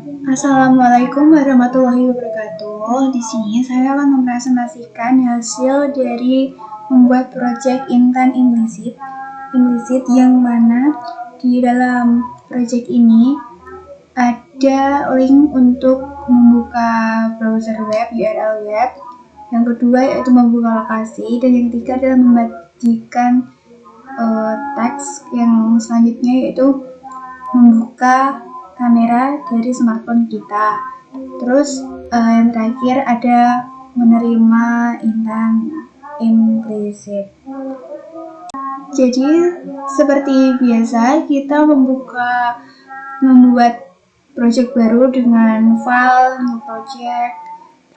Assalamualaikum warahmatullahi wabarakatuh. Di sini saya akan mempresentasikan hasil dari membuat proyek intent implisit yang mana di dalam proyek ini ada link untuk membuka browser web, URL web. Yang kedua yaitu membuka lokasi, dan yang ketiga adalah membagikan teks. Yang selanjutnya yaitu membuka kamera dari smartphone kita. Terus yang terakhir ada menerima intent implisit. Jadi seperti biasa kita membuat project baru dengan file new project.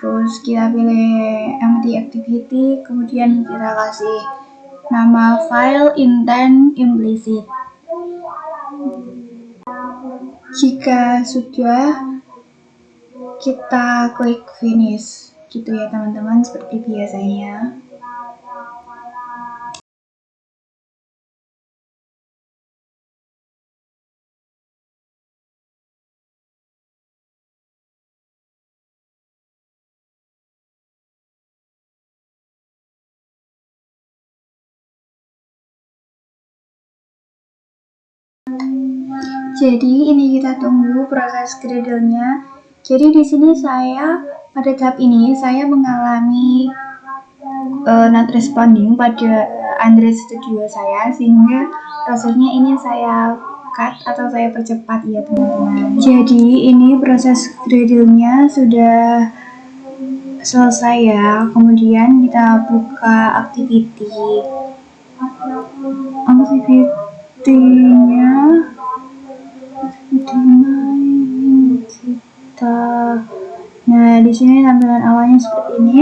Terus kita pilih empty activity, kemudian kita kasih nama file intent implisit. Jika sudah, kita klik finish gitu ya teman-teman, seperti biasanya. Jadi ini kita tunggu proses Gradle-nya. Jadi di sini saya pada tahap ini saya mengalami not responding pada Android Studio saya, sehingga prosesnya ini saya cut atau saya percepat ya teman-teman. Jadi ini proses Gradle-nya sudah selesai ya. Kemudian kita buka activity-nya. Nah, di sini tampilan awalnya seperti ini,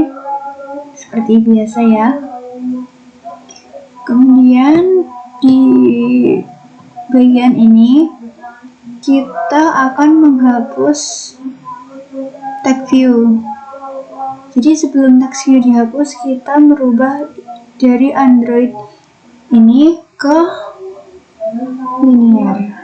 seperti biasa ya. Kemudian di bagian ini kita akan menghapus tag view. Jadi sebelum tag view dihapus, kita merubah dari Android ini ke linear.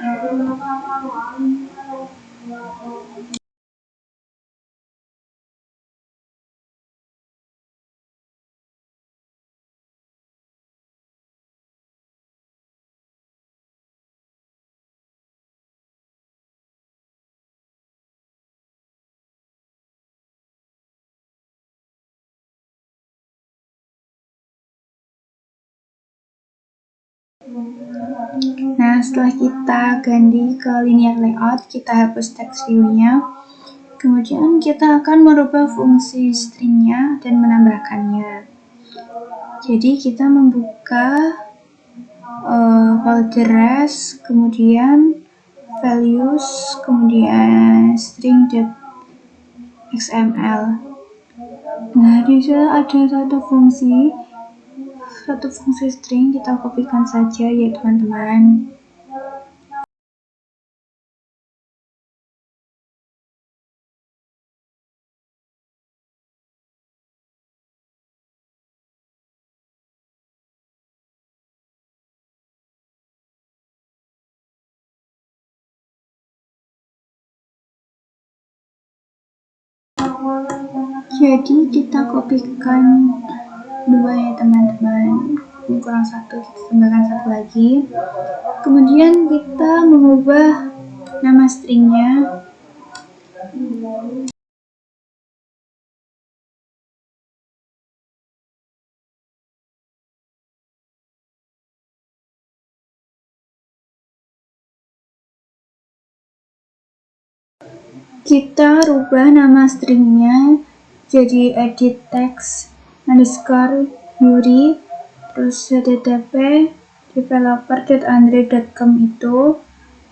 Nah, setelah kita ganti ke linear layout, kita hapus text view-nya. Kemudian kita akan merubah fungsi string-nya dan menambahkannya. Jadi kita membuka folder res, kemudian values, kemudian string.xml. Nah, di sini ada satu fungsi string, kita kopikan saja ya teman-teman. Jadi kita kopikan dua ya teman-teman, kurang satu, kita tambahkan satu lagi. Kemudian kita mengubah nama stringnya. Kita rubah nama stringnya jadi edit text underscore Yuri, terus http developer.android.com itu.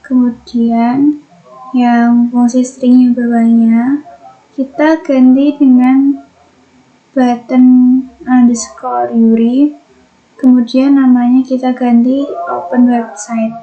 Kemudian yang fungsi string yang bawahnya kita ganti dengan button underscore Yuri, kemudian namanya kita ganti open website.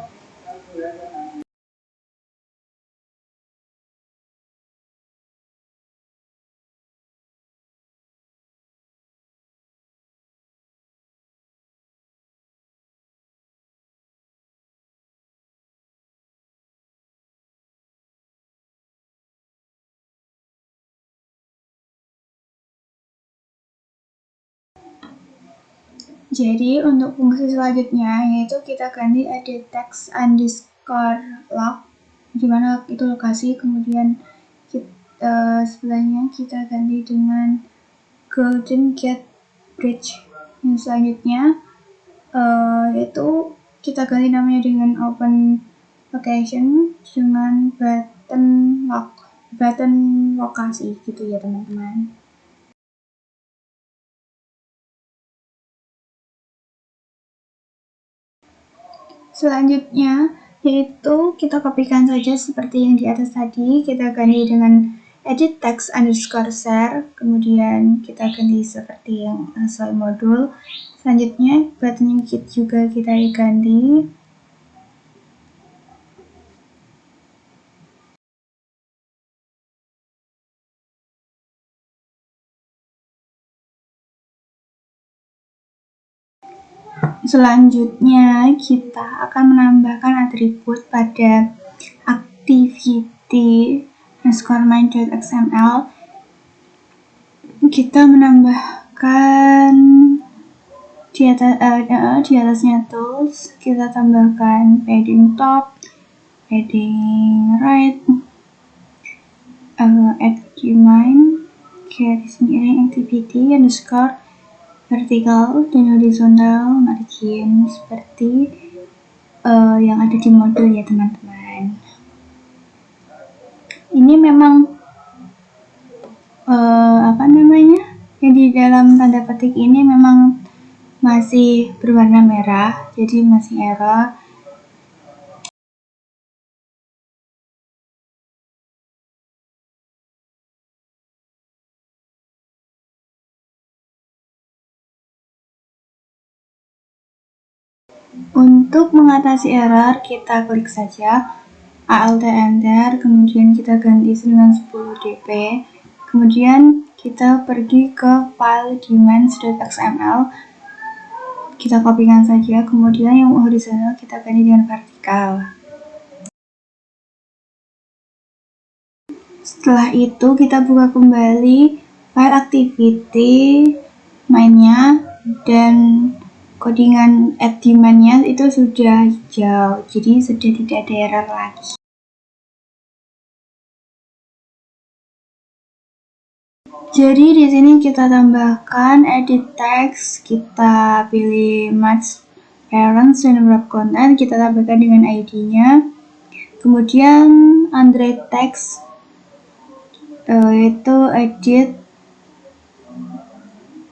Jadi untuk fungsi selanjutnya yaitu kita ganti edit text underscore log, dimana itu lokasi, kemudian sebelahnya kita ganti dengan golden get bridge. Yang selanjutnya yaitu kita ganti namanya dengan open location dengan button lokasi gitu ya teman-teman. Selanjutnya yaitu kita kopikan saja seperti yang di atas tadi, kita ganti dengan edit text underscore share, kemudian kita ganti seperti yang sesuai modul. Selanjutnya button kit juga kita ganti. Selanjutnya kita akan menambahkan atribut pada activity underscore main.xml. Kita menambahkan di atasnya tools, kita tambahkan padding top, padding right, add main, garis miring activity underscore vertikal dan horizontal margin seperti yang ada di modul ya teman-teman. Ini memang yang di dalam tanda petik ini memang masih berwarna merah, jadi masih error. Untuk mengatasi error, kita klik saja Alt Enter, kemudian kita ganti dengan 10 dp, kemudian kita pergi ke file dimensions.xml, kita kopikan saja, kemudian yang horizontal kita ganti dengan vertikal. Setelah itu kita buka kembali file activity mainnya, dan codingan add demand-nya itu sudah hijau, jadi sudah tidak ada error lagi. Jadi di sini kita tambahkan edit text, kita pilih match parents dan wrap content, kita tambahkan dengan ID-nya. Kemudian Android text yaitu edit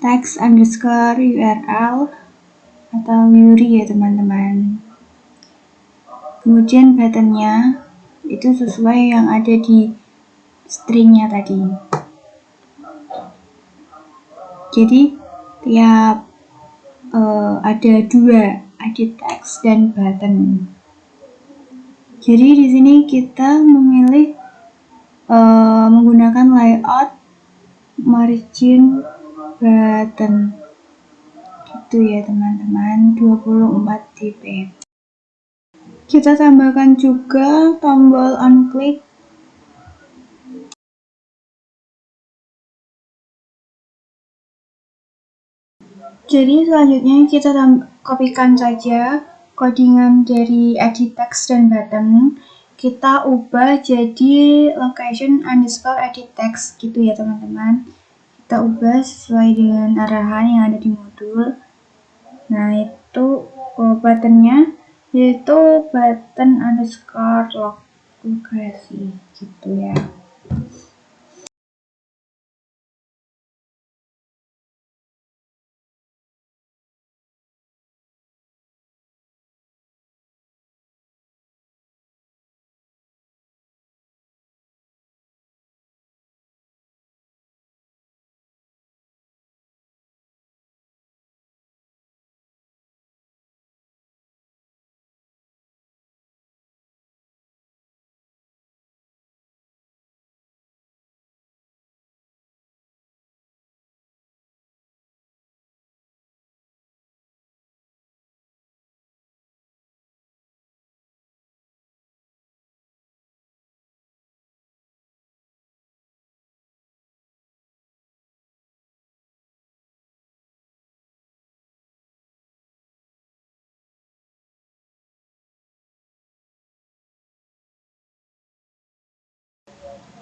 text underscore URL atau URI ya teman-teman. Kemudian buttonnya itu sesuai yang ada di stringnya tadi. Jadi tiap ada dua edit text dan button. Jadi di sini kita memilih menggunakan layout margin button gitu ya teman-teman, 24 dp. Kita tambahkan juga tombol on click. Jadi selanjutnya kita kopikan saja codingan dari edit text dan button, kita ubah jadi location underscore edit text gitu ya teman-teman. Kita ubah sesuai dengan arahan yang ada di modul. Nah itu buttonnya yaitu button underscore lokasi gitu ya.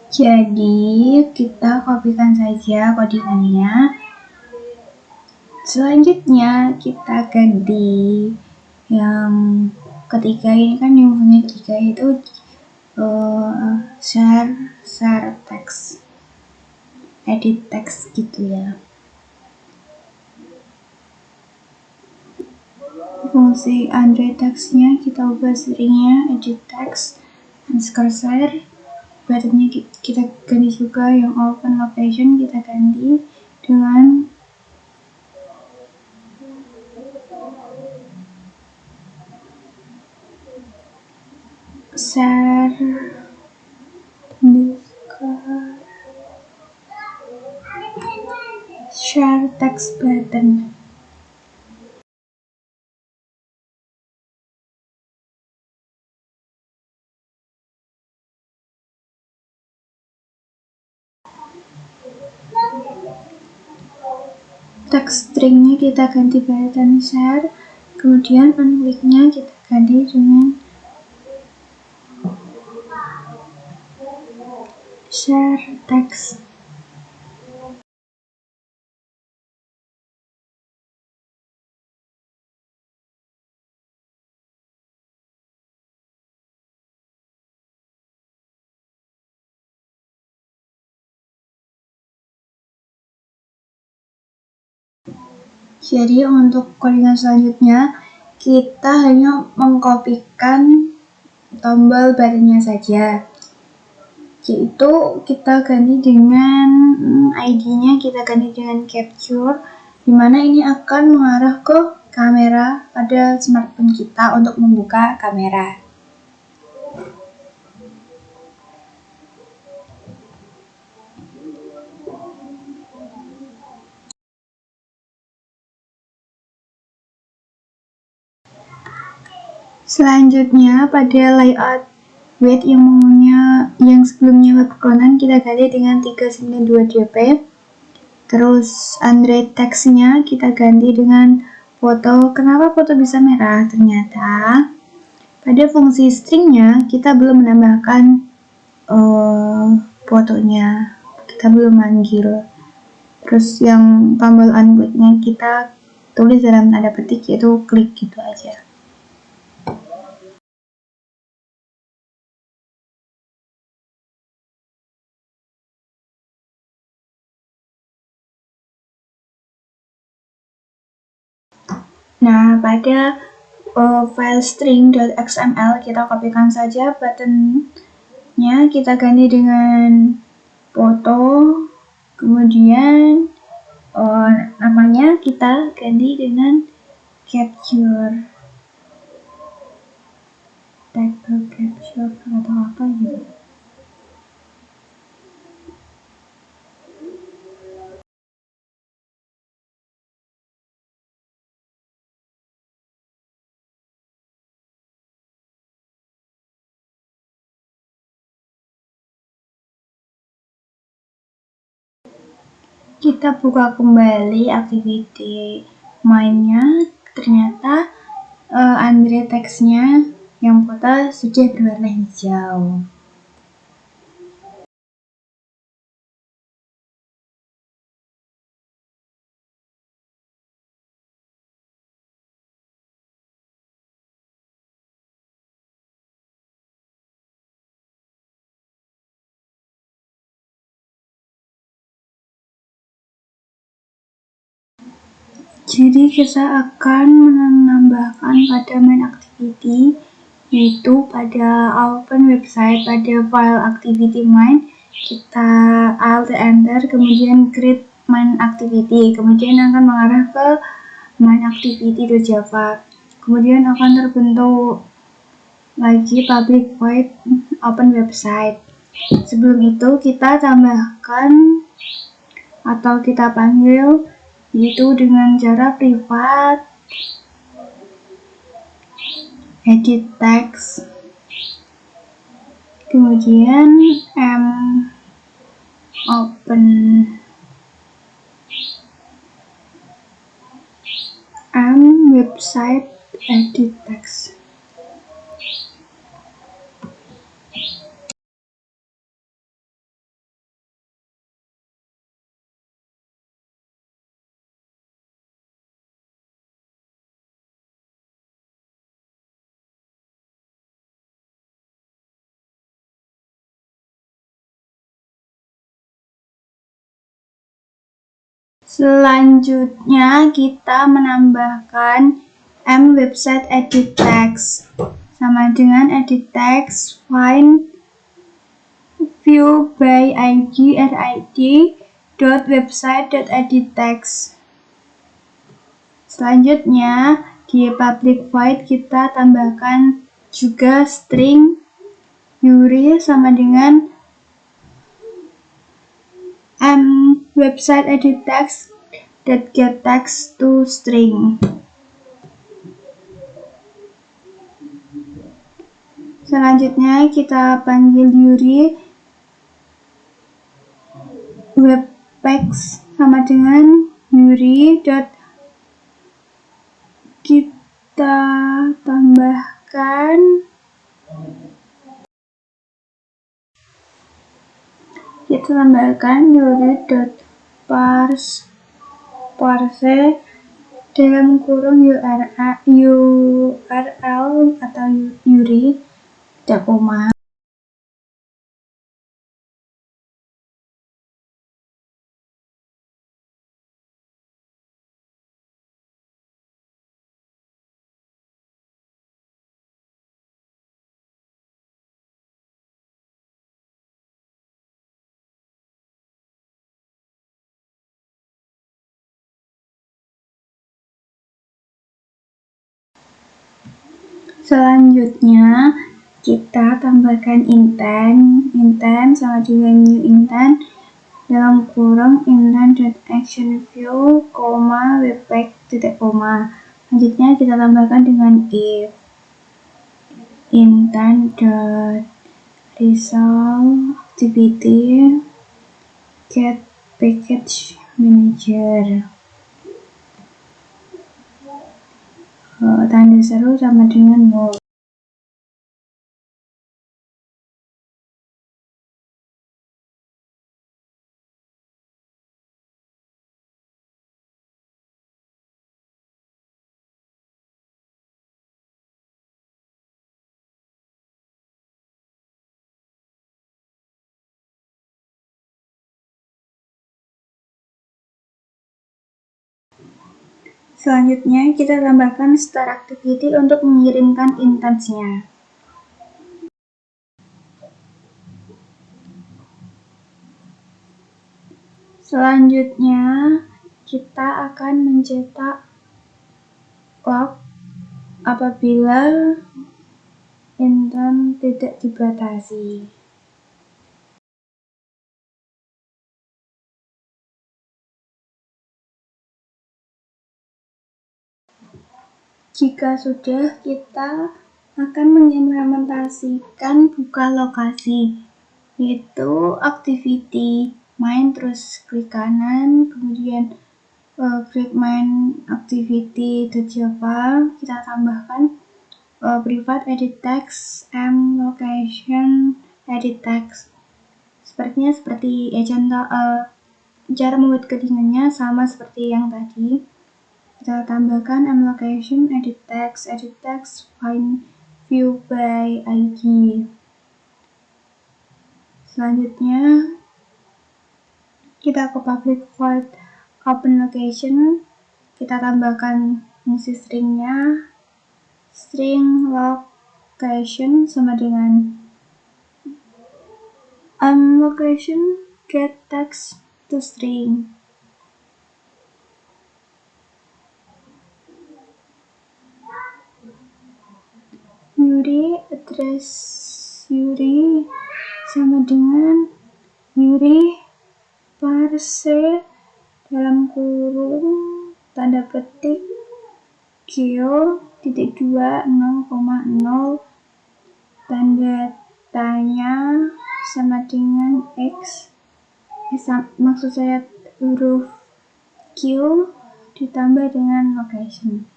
Jadi kita kopikan saja codingannya. Selanjutnya kita ganti yang ketiga ini kan, yang punya ketiga itu share text, edit text gitu ya. Fungsi Android text-nya kita ubah seringnya edit text, dan cursor buttonnya kita ganti juga, yang open location kita ganti dengan share text button. Text stringnya kita ganti button share, kemudian unclicknya kita ganti dengan share text. Jadi untuk codingan selanjutnya kita hanya mengkopikan tombol buttonnya saja, yaitu kita ganti dengan ID-nya kita ganti dengan capture, dimana ini akan mengarah ke kamera pada smartphone kita untuk membuka kamera. Selanjutnya pada layout width yang sebelumnya web clonan kita ganti dengan 392 dp. Terus Android text-nya kita ganti dengan foto. Kenapa foto bisa merah? Ternyata pada fungsi string-nya kita belum menambahkan fotonya, kita belum manggil. Terus yang tombol unblock-nya kita tulis dalam tanda petik, yaitu klik gitu aja. Nah, pada file string.xml kita kopikan saja buttonnya, kita ganti dengan foto, kemudian namanya kita ganti dengan capture, table capture atau apa gitu. Kita buka kembali activity main-nya, ternyata Android text-nya yang foto sudah berwarna hijau. Jadi kita akan menambahkan pada main activity, yaitu pada open website, pada file activity main, kita alt enter, kemudian create main activity, kemudian akan mengarah ke main activity.java, kemudian akan terbentuk lagi public void open website. Sebelum itu kita tambahkan atau kita panggil, yaitu dengan cara privat edit text, kemudian open website edit text. Selanjutnya kita menambahkan website edit text sama dengan edit text find view by id website.edit text. Selanjutnya di public void kita tambahkan juga string Yuri sama dengan website edit text get text to string. Selanjutnya kita panggil Yuri webtext sama dengan Yuri kita tambahkan Yuri.parse dalam kurung URL atau Yuri tidak koma. Selanjutnya kita tambahkan intent sama dengan new intent dalam kurung intent.actionView, webpack titik koma. Selanjutnya kita tambahkan dengan if intent.result activity get package manager. Tanda seru sama dengan null. Selanjutnya kita tambahkan start activity untuk mengirimkan intent-nya. Selanjutnya kita akan mencetak log apabila intent tidak dibatasi. Jika sudah, kita akan mengimplementasikan buka lokasi, yaitu activity main, terus klik kanan, kemudian klik main activity Java, kita tambahkan private edit text location edit text. Sepertinya seperti contoh cara membuat codingannya sama seperti yang tadi. Kita tambahkan location edit text find view by id. Selanjutnya kita ke public void open location, kita tambahkan fungsi stringnya, string location sama dengan location get text to string. Yuri address Yuri sama dengan Yuri parse dalam kurung tanda petik geo titik 2 0,0 tanda tanya sama dengan x, maksud saya huruf q ditambah dengan location.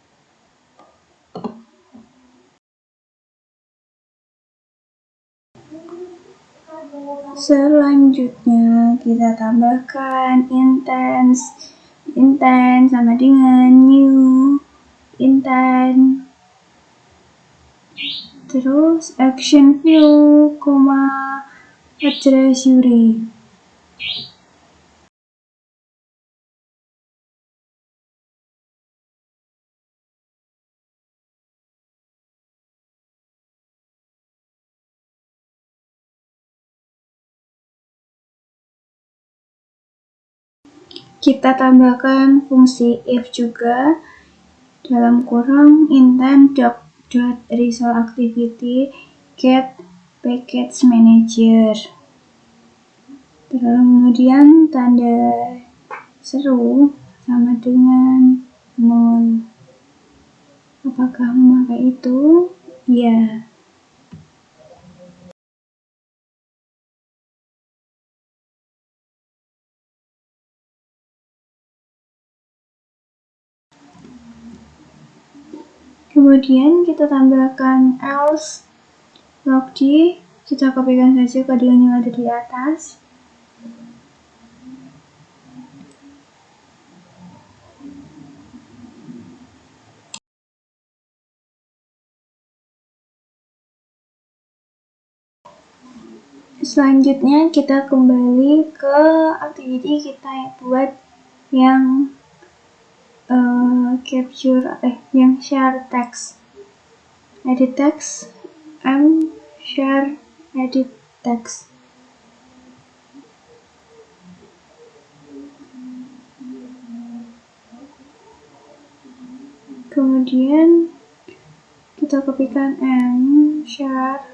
Selanjutnya kita tambahkan intent sama dengan new intent, terus action view, address Yuri. kita tambahkan fungsi if juga dalam kurung intent.result activity get package manager. Kemudian tanda seru sama dengan 0. Apakah memakai itu? Ya. Kemudian kita tambahkan else log d, kita kopikan saja kode yang ada di atas. Selanjutnya kita kembali ke activity kita buat yang yang share text, edit text, share edit text. Kemudian kita kopikan share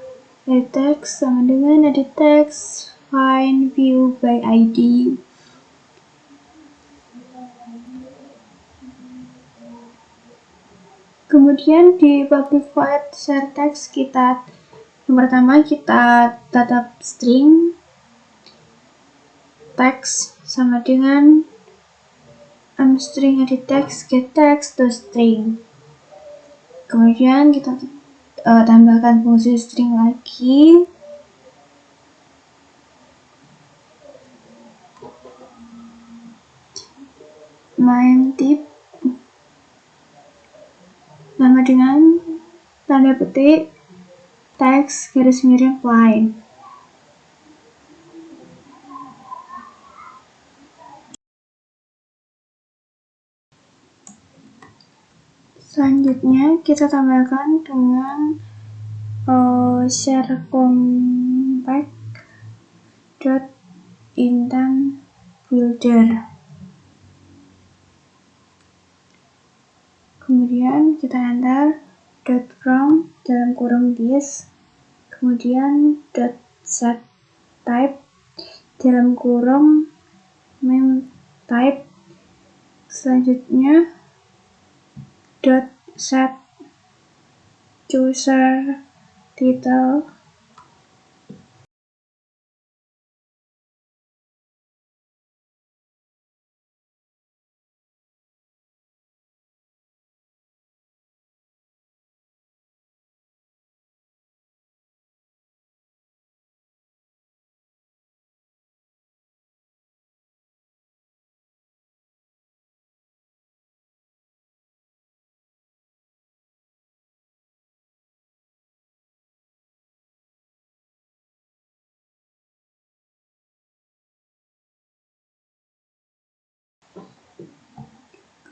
edit text sama dengan edit text find view by ID. Kemudian di public void share text yang pertama kita tetap string text sama dengan string edit text get text to string. Kemudian kita tambahkan fungsi string lagi. Main tip sama dengan tanda petik text garis miring line. Selanjutnya kita tambahkan dengan share compact dot intent builder. Kemudian kita enter dot from dalam kurung this, kemudian dot set type dalam kurung mem type, selanjutnya dot set user title.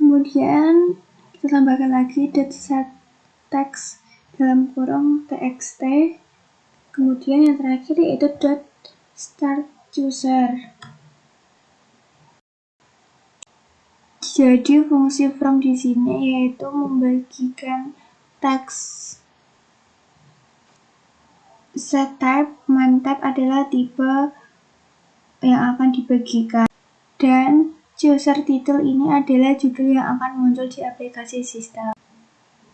Kemudian kita tambahkan lagi dot set text dalam kurung txt, kemudian yang terakhir yaitu dot start user. Jadi fungsi from di sini yaitu membagikan teks set type, main type adalah tipe yang akan dibagikan, dan user title ini adalah judul yang akan muncul di aplikasi sistem.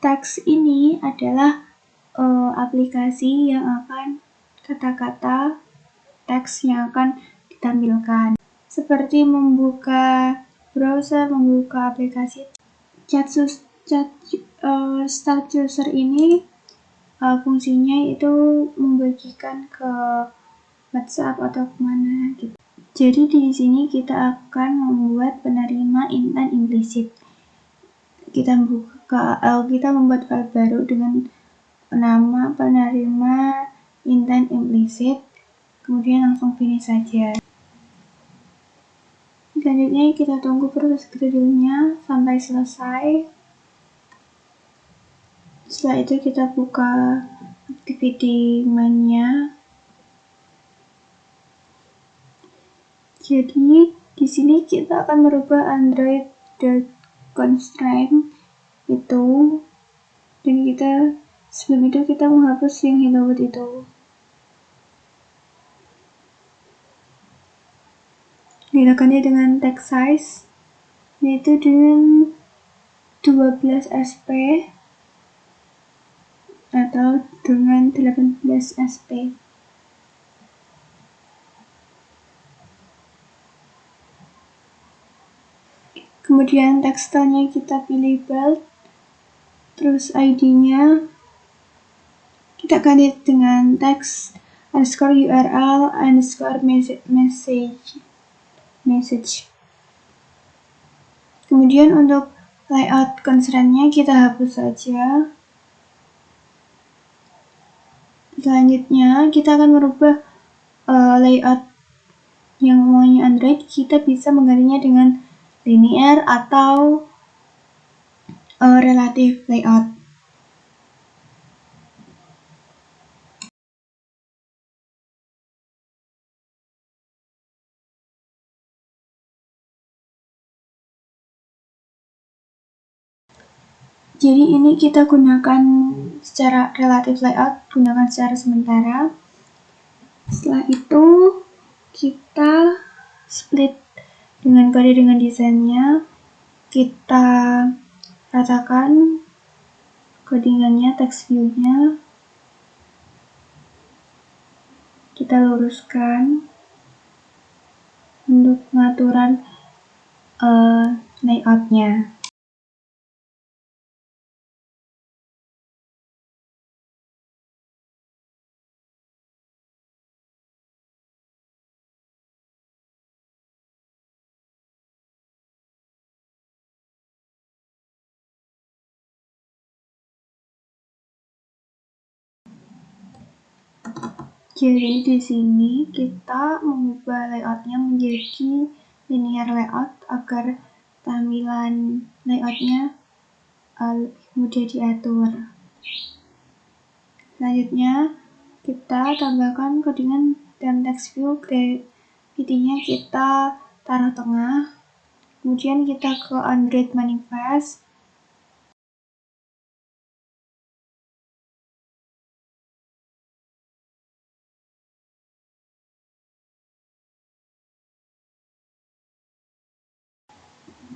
Teks ini adalah aplikasi yang akan kata-kata teks yang akan ditampilkan, seperti membuka browser, membuka aplikasi start user ini fungsinya itu membagikan ke WhatsApp atau kemana gitu. Jadi di sini kita akan membuat penerima intent implicit. Kita membuat file baru dengan nama penerima intent implicit, kemudian langsung finish saja. Selanjutnya kita tunggu proses Gradle-nya sampai selesai. Setelah itu kita buka activity main-nya. Jadi Di sini kita akan merubah Android.constraint itu, dan sebelum itu kita menghapus yang hello world itu. Dilakukannya dengan text size, yaitu dengan 12 sp atau dengan 18 sp. Kemudian text stylenya kita pilih bold, terus ID-nya kita ganti dengan text underscore URL underscore message. Kemudian untuk layout constraint-nya kita hapus saja. Selanjutnya kita akan merubah layout yang maunya Android. Kita bisa menggantinya dengan linear atau relative layout. Jadi ini kita gunakan secara relative layout, gunakan secara sementara. Setelah itu kita split dengan kode dengan desainnya, kita ratakan codingannya, text view-nya, kita luruskan untuk pengaturan layout-nya. Jadi di sini kita mengubah layoutnya menjadi linear layout agar tampilan layoutnya mudah diatur. Selanjutnya kita tambahkan codingan dan text view, gravity-nya kita taruh tengah. Kemudian kita ke Android manifest.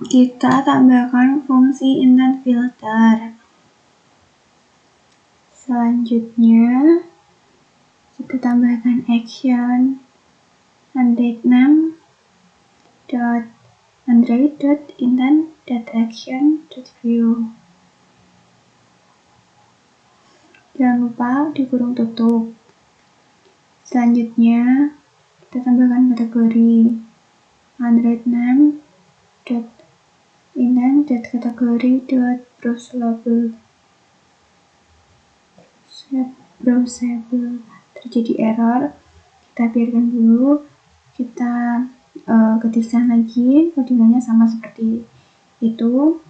Kita tambahkan fungsi intent filter. Selanjutnya kita tambahkan action Android name android.intent.action.view. Jangan lupa di kurung tutup. Selanjutnya kita tambahkan kategori Android name intent.category.browsable. Terjadi error, kita biarkan dulu, kita ketikkan lagi codingannya sama seperti itu.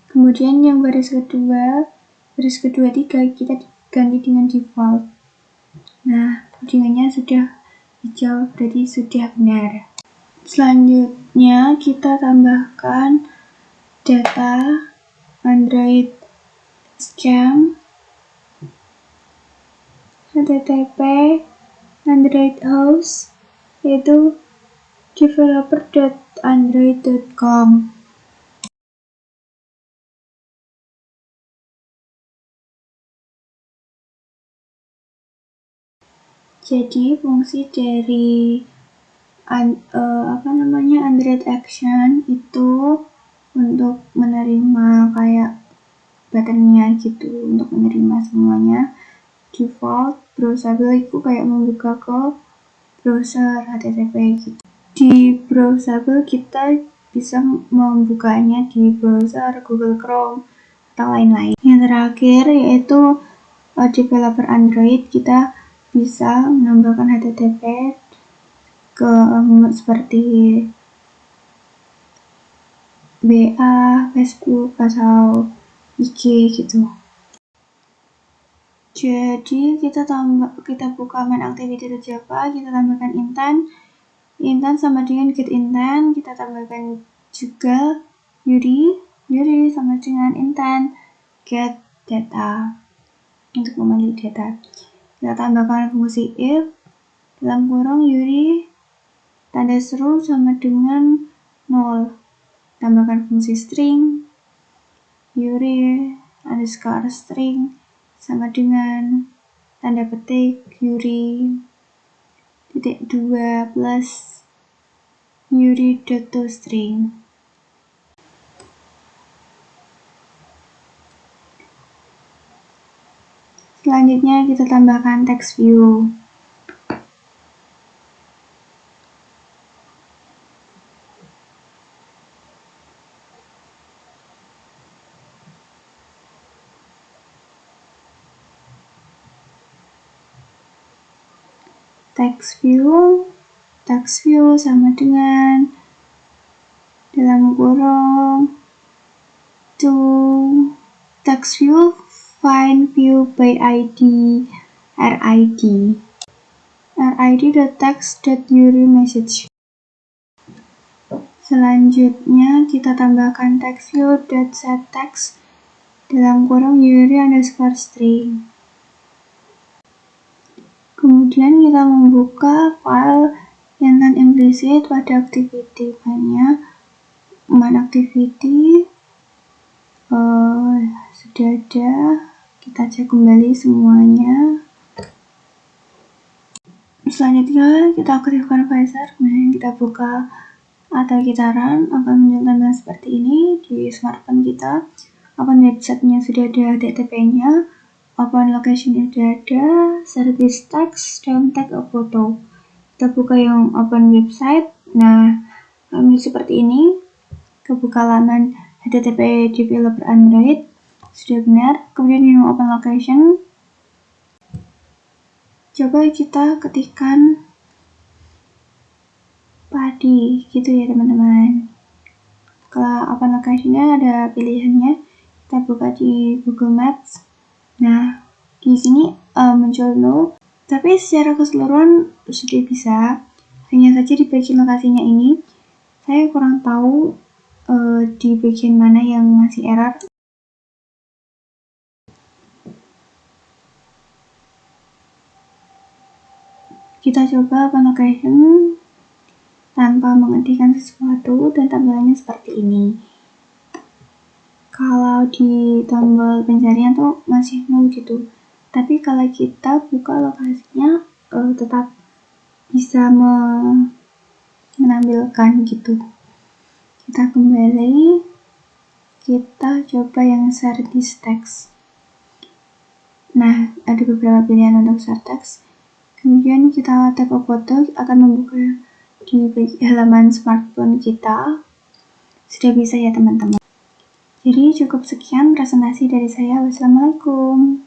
Kemudian yang baris kedua 3 kita ganti dengan default. Nah, codingannya sudah hijau, berarti sudah benar. Selanjutnya kita tambahkan data Android scam http Android host, yaitu developer.android.com. Jadi fungsi dari Android action itu untuk menerima kayak buttonnya gitu, untuk menerima semuanya. Default browsable itu kayak membuka ke browser HTTP gitu. Di browsable kita bisa membukanya di browser Google Chrome atau lain-lain. Yang terakhir yaitu developer Android, kita bisa menambahkan HTTP ke seperti WA, Facebook, atau IG gitu. Jadi kita buka main activity.java, kita tambahkan intent sama dengan get intent, kita tambahkan juga Yuri sama dengan intent get data untuk memanggil data. Kita tambahkan fungsi if dalam kurung Yuri tanda seru sama dengan 0. Tambahkan fungsi string Yuri underscore string sama dengan tanda petik Yuri titik 2 plus Yuri.toString. Selanjutnya kita tambahkan text view. Text view sama dengan dalam kurung to text view find view by ID rid.text.UriMessage. Selanjutnya kita tambahkan text view.setText dalam kurung Yuri underscore string. Kemudian kita membuka file intent implicit pada activity main activity sudah ada, kita cek kembali semuanya. Selanjutnya kita aktifkan visor, kemudian kita buka atau kita run, akan muncul tampilan seperti ini di smartphone kita. Open websitenya sudah ada HTTP-nya, open location sudah ada, service text dan tag a photo. Kita buka yang open website. Nah, seperti ini. Kebuka laman HTTP developer Android sudah benar. Kemudian yang open location, coba kita ketikkan padi gitu ya teman-teman. Kalau open location-nya ada pilihannya, kita buka di Google Maps. Nah, di sini muncul no, tapi secara keseluruhan sudah bisa. Hanya saja di bagian lokasinya ini saya kurang tahu di bagian mana yang masih error. Kita coba open location tanpa mengetikkan sesuatu dan tampilannya seperti ini. Kalau di tombol pencarian tuh masih nol gitu, tapi kalau kita buka lokasinya tetap bisa menampilkan gitu. Kita kembali, kita coba yang service text. Nah, ada beberapa pilihan untuk service text. Kemudian kita tap foto, akan membuka di halaman smartphone kita. Sudah bisa ya teman-teman. Jadi cukup sekian presentasi dari saya. Wassalamualaikum.